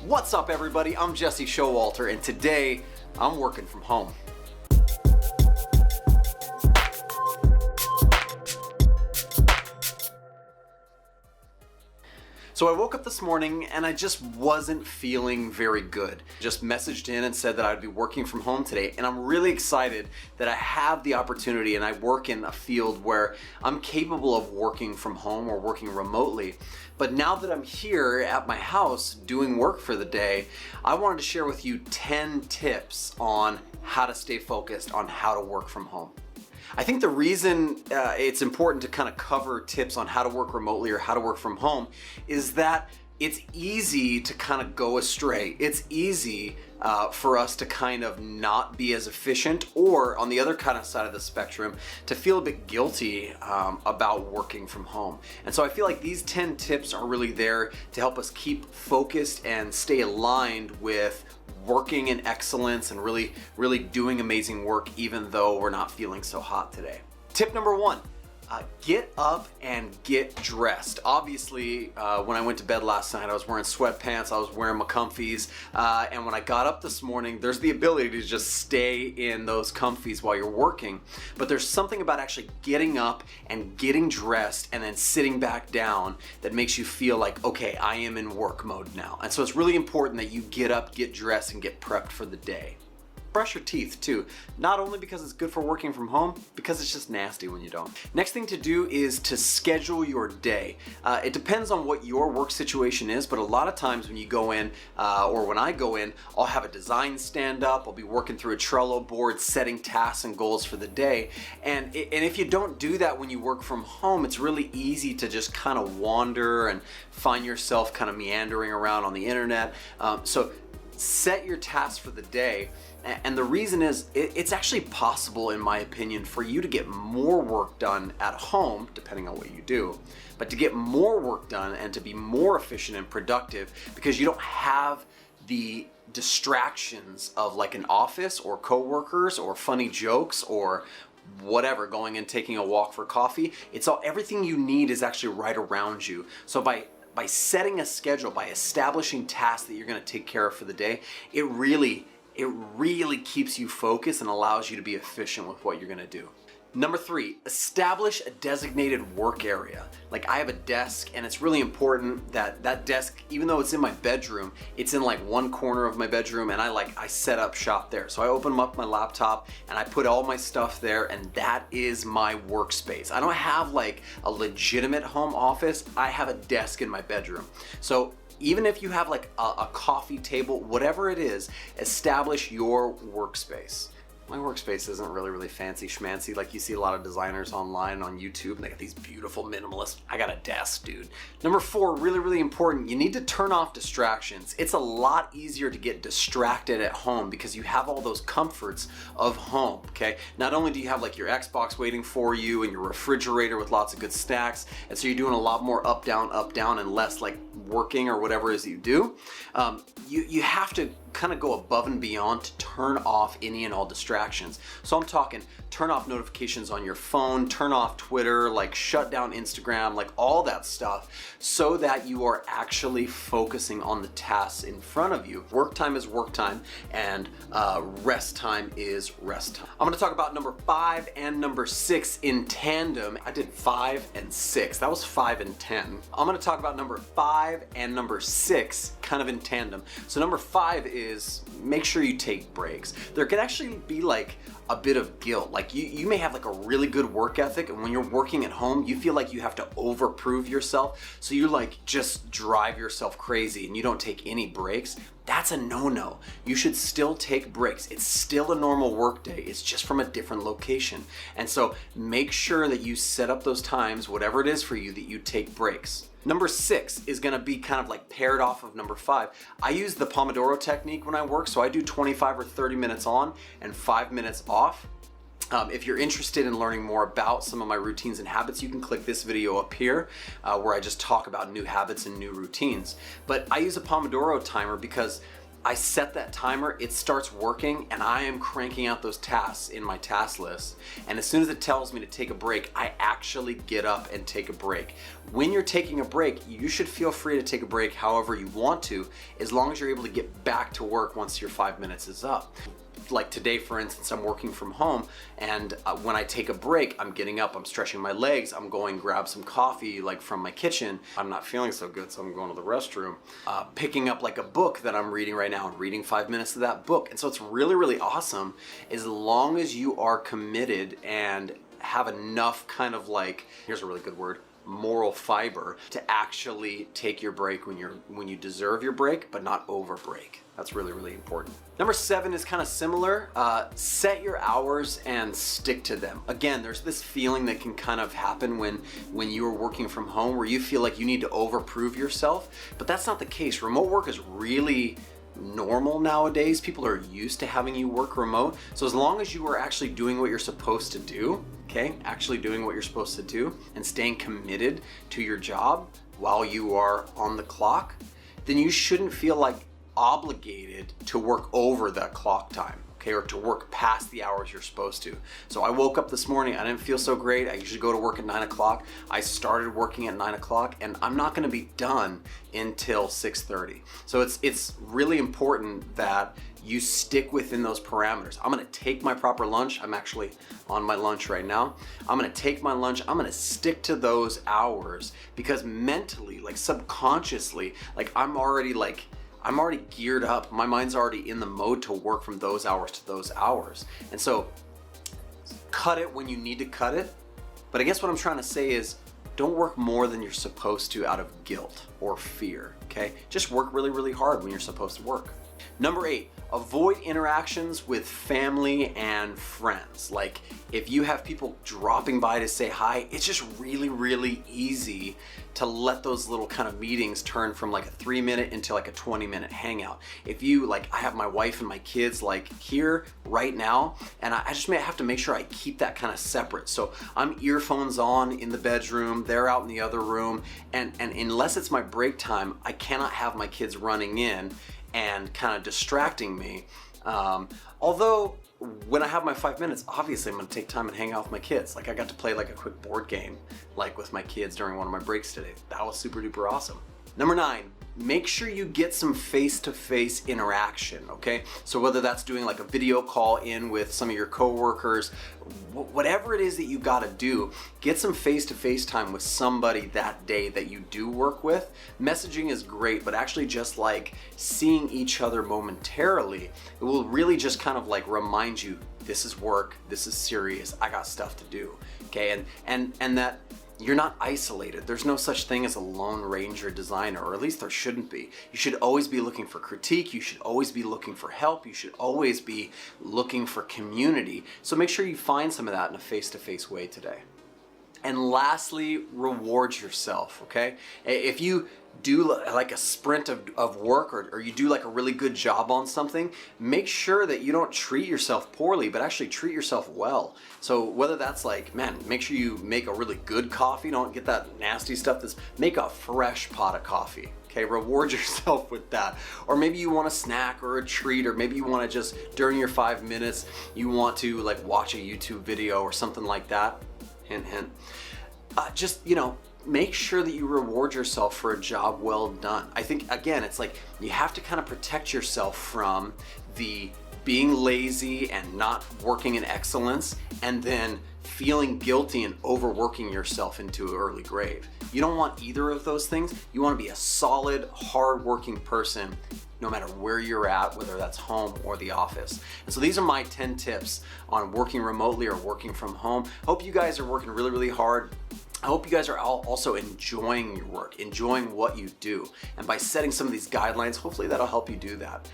What's up, everybody? I'm Jesse Showalter, and today I'm working from home. So I woke up this morning and I just wasn't feeling very good. Just messaged in and said that I'd be working from home today, and I'm really excited that I have the opportunity and I work in a field where I'm capable of working from home or working remotely. But now that I'm here at my house doing work for the day, I wanted to share with you 10 tips on how to stay focused on how to work from home. I think the reason it's important to kind of cover tips on how to work remotely or how to work from home is that it's easy to kind of go astray. It's easy for us to kind of not be as efficient, or on the other kind of side of the spectrum, to feel a bit guilty about working from home. And so I feel like these 10 tips are really there to help us keep focused and stay aligned with working in excellence and really doing amazing work even though we're not feeling so hot today. Tip number one, get up and get dressed. Obviously, when I went to bed last night, I was wearing sweatpants, I was wearing my comfies, and when I got up this morning, there's the ability to just stay in those comfies while you're working, but there's something about actually getting up and getting dressed and then sitting back down that makes you feel like, okay, I am in work mode now. And so it's really important that you get up, get dressed, and get prepped for the day. Brush your teeth too, not only because it's good for working from home, because it's just nasty when you don't. Next thing to do is to schedule your day. It depends on what your work situation is, but a lot of times when you go in, or when I go in, I'll have a design stand up, I'll be working through a Trello board, setting tasks and goals for the day. And if you don't do that when you work from home, it's really easy to just kind of wander and find yourself kind of meandering around on the internet. So set your tasks for the day. And the reason is, it's actually possible, in my opinion, for you to get more work done at home, depending on what you do, but to get more work done and to be more efficient and productive because you don't have the distractions of like an office or coworkers or funny jokes or whatever, going and taking a walk for coffee. Everything you need is actually right around you. So by setting a schedule, by establishing tasks that you're going to take care of for the day, it really keeps you focused and allows you to be efficient with what you're gonna do. Number three, establish a designated work area. Like I have a desk, and it's really important that that desk, even though it's in my bedroom, it's in like one corner of my bedroom, and I set up shop there. So I open up my laptop and I put all my stuff there, and that is my workspace. I don't have like a legitimate home office. I have a desk in my bedroom. So even if you have like a coffee table, whatever it is, establish your workspace. My workspace isn't really fancy schmancy like you see a lot of designers online on YouTube, and they got these beautiful minimalist. I got a desk, dude. Number four, really important, you need to turn off distractions. It's a lot easier to get distracted at home because you have all those comforts of home, okay? Not only do you have like your Xbox waiting for you and your refrigerator with lots of good snacks, and so you're doing a lot more up, down, and less like working or whatever it is you do, you have to kind of go above and beyond to turn off any and all distractions. So I'm talking turn off notifications on your phone, turn off Twitter, like shut down Instagram, like all that stuff, so that you are actually focusing on the tasks in front of you. Work time is work time, and rest time is rest time. I'm gonna talk about number 5 and number 6 in tandem. I did 5 and 6. That was 5 and 10. I'm gonna talk about number 5 and number 6 kind of in tandem. So number 5 is make sure you take breaks. There can actually be like a bit of guilt. Like you may have like a really good work ethic, and when you're working at home, you feel like you have to overprove yourself. So you like just drive yourself crazy and you don't take any breaks. That's a no-no. You should still take breaks. It's still a normal work day. It's just from a different location. And so make sure that you set up those times, whatever it is for you, that you take breaks. Number 6 is gonna be kind of like paired off of number 5. I use the Pomodoro technique when I work, so I do 25 or 30 minutes on and 5 minutes off. If you're interested in learning more about some of my routines and habits, you can click this video up here where I just talk about new habits and new routines. But I use a Pomodoro timer because I set that timer, it starts working, and I am cranking out those tasks in my task list. And as soon as it tells me to take a break, I actually get up and take a break. When you're taking a break, you should feel free to take a break however you want to, as long as you're able to get back to work once your 5 minutes is up. Like today, for instance, I'm working from home, and when I take a break, I'm getting up, I'm stretching my legs, I'm going grab some coffee like from my kitchen. I'm not feeling so good, so I'm going to the restroom. Picking up like a book that I'm reading right now and reading 5 minutes of that book. And so it's really, really awesome as long as you are committed and have enough kind of like, here's a really good word, moral fiber to actually take your break when you deserve your break, but not over break. That's really, really important. Number 7 is kind of similar. Set your hours and stick to them. Again, there's this feeling that can kind of happen when you are working from home where you feel like you need to overprove yourself, but that's not the case. Remote work is really normal nowadays. People are used to having you work remote. So as long as you are actually doing what you're supposed to do, okay, actually doing what you're supposed to do and staying committed to your job while you are on the clock, then you shouldn't feel like obligated to work over that clock time, okay, or to work past the hours you're supposed to. So I woke up this morning, I didn't feel so great. I usually go to work at 9 o'clock. I started working at 9 o'clock, and I'm not gonna be done until 6:30. So it's really important that you stick within those parameters. I'm gonna take my proper lunch. I'm actually on my lunch right now. I'm gonna take my lunch. I'm gonna stick to those hours because mentally, like subconsciously, like I'm already geared up. My mind's already in the mode to work from those hours to those hours. And so cut it when you need to cut it. But I guess what I'm trying to say is don't work more than you're supposed to out of guilt or fear, okay? Just work really, really hard when you're supposed to work. Number 8, avoid interactions with family and friends. Like if you have people dropping by to say hi, it's just really, really easy to let those little kind of meetings turn from like a 3-minute into like a 20-minute hangout. If you like, I have my wife and my kids like here right now, and I just may have to make sure I keep that kind of separate. So I'm earphones on in the bedroom, they're out in the other room, and unless it's my break time, I cannot have my kids running in and kind of distracting me. Although when I have my 5 minutes, obviously I'm gonna take time and hang out with my kids. Like I got to play like a quick board game like with my kids during one of my breaks today. That was super duper awesome. Number 9, make sure you get some face-to-face interaction, okay? So whether that's doing like a video call in with some of your coworkers, whatever it is that you gotta do, get some face-to-face time with somebody that day that you do work with. Messaging is great, but actually just like seeing each other momentarily, it will really just kind of like remind you, this is work, this is serious, I got stuff to do, okay? And that you're not isolated. There's no such thing as a Lone Ranger designer, or at least there shouldn't be. You should always be looking for critique. You should always be looking for help. You should always be looking for community. So make sure you find some of that in a face-to-face way today. And lastly, reward yourself, okay? If you do like a sprint of work or you do like a really good job on something, make sure that you don't treat yourself poorly, but actually treat yourself well. So whether that's like, man, make sure you make a really good coffee, don't get that nasty stuff, make a fresh pot of coffee. Okay, reward yourself with that. Or maybe you want a snack or a treat, or maybe you want to just, during your 5 minutes, you want to like watch a YouTube video or something like that. Hint, hint. Just, make sure that you reward yourself for a job well done. I think, again, it's like you have to kind of protect yourself from the being lazy and not working in excellence, and then feeling guilty and overworking yourself into an early grave. You don't want either of those things. You want to be a solid, hard-working person no matter where you're at, whether that's home or the office. And so these are my 10 tips on working remotely or working from home. Hope you guys are working really, really hard. I hope you guys are all also enjoying your work, enjoying what you do. And by setting some of these guidelines, hopefully that'll help you do that.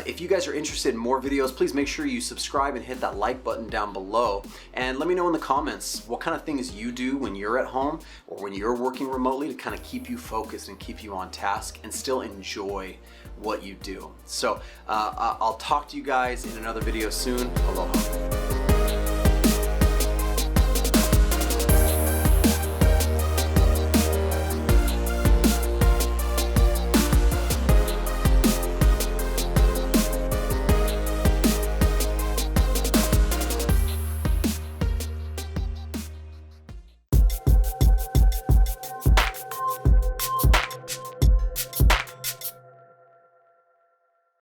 If you guys are interested in more videos, please make sure you subscribe and hit that like button down below. And let me know in the comments what kind of things you do when you're at home or when you're working remotely to kind of keep you focused and keep you on task and still enjoy what you do. So I'll talk to you guys in another video soon. Aloha.